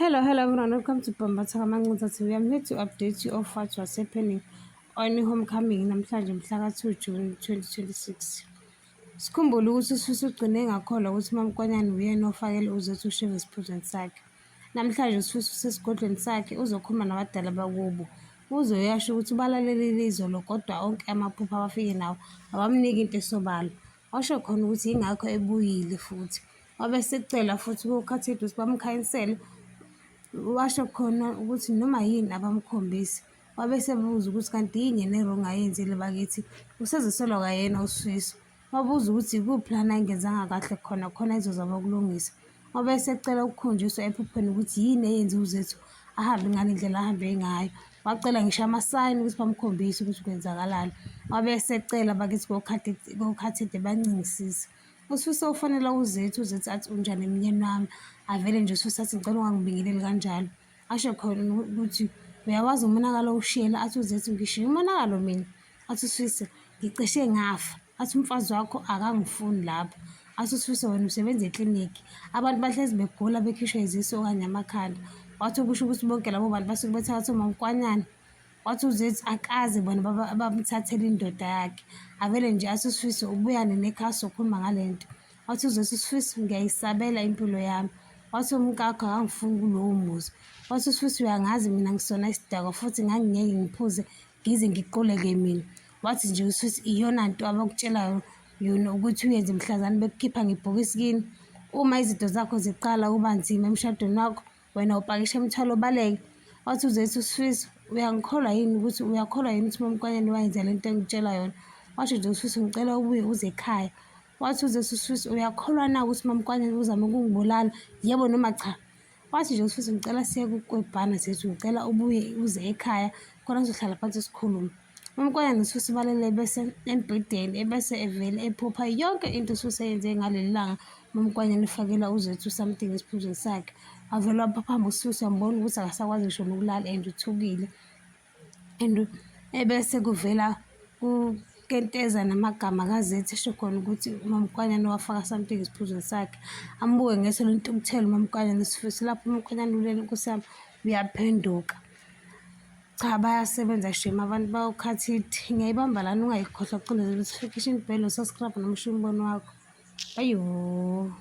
Hello everyone, welcome to Bambatha Mancuza TV. I'm here to update you of what was happening on homecoming namhlanje mhla ka-2 June 2026. Sikhumbule ukuthi usifisa ugcine engakholwa ukuthi uMamKwanyana uyena ofakele uZethu uShive esiphuzweni sakhe. Namhlanje usifisa usesigodlweni sakhe uzokhuluma nabadala bakubo. Uzoyasho ukuthi ubalalelile izolo kodwa onke amaphupho abafike nawo abamnika into esobala. Washo khona ukuthi yingakho ebuyile futhi. Wabe secela futhi ukhathide ukuthi bamkhanyisele. Washo khona ukuthi noma yini abamkhombisi. Wabe sebuza ukuthi kanti yini yena erong ayenzile bakithi usezisolwa kayena uSifiso. Wabuza ukuthi ikuphi lana engenzanga kahle khona izozama ukulungisa. Wabe secela ukukhunjiswa ephupheni ukuthi yini eyenze uZethu ahambe ngale ndlela ahambe ngayo. Wacela ngisho amasayini ukuthi bamkhombise ukuthi kwenzakalani. Wabe secela bakithi kokhathide bancingisise. USifiso ufonela uZethu athi unjani emnyeni wami. Avele nje uSifiso athi ngicela ungangibingeleli kanjalo. Asho khona ukuthi uyawazi umonakalo ushiyela. Athi uZethu ngishiye umonakalo mina. Athi uSifiso ngicishe ngafa. Athi umfazi wakho akangifuni lapho. Athi uSifiso wena usebenza ekliniki. Abantu bahlezi begula bekhishwa izisu okanye amakhanda. Wathi ukusho ukuthi bonke labo bantu basuke bethatha uMamKwanyana. Wathi uZethu akaze bona bamthathele indoda yakhe. Avele nje athi uSifiso ubuyane nekhaya sokhuluma ngale nto. Wathi uZethu uSifiso ngiyayisabela impilo yami. Wathi umkakho akangifuni kulowo muzi. Wathi uSifiso uyangazi mina ngisona isidakwa futhi ngangingeke ngiphuze ngize ngiquleke mina. Wathi nje uSifiso iyona nto abakutshelayo yona ukuthi uyenze mhlazane bekukhipha ngebhokisi kini. Uma izinto zakho ziqala kuba nzima emshadweni wakho wena upakisha imithwalo baleke. Wathi uZethu uSifiso uyakholwa yini ukuthi uMamKwanyana wayenza lento engitshela yona. Washo nje uSifiso ngicela ubuye uze ekhaya. Wathi uZethu uSifiso uyakholwa na ukuthi uMamKwanyana uzama ukungibulala yebo noma cha. Wathi nje uSifiso ngicela siye kuKwebhana Zethu ngicela ubuye uze ekhaya khona sizohlala phansi sikhulume. uMamKwanyana noSifiso balele bese embhedeni ebese evele ephupha yonke into uSifiso eyenze ngaleli langa uMamKwanyana efakela uZethu something esiphuzweni sakhe. Wavele waphaphama uSifiso wambona ukuthi akasakwazi ngisho nokulala and uthukile. And ebese kuvela ukenteza namagama kaZethu esho khona ukuthi uMamKwanyana wafaka something esiphuzweni sakhe. Ambuke ngeso lentukuthelo uMamKwanyana noSifiso lapho uMamKwanyana ulele Nkosi yami uyaphenduka. Cha bayasebenza shame abantu bawukhathide. Ngiyayibamba lana ungayikhohlwa ukucindezela notification bell, usubscribe noma ushiye umbono wakho. Ayo.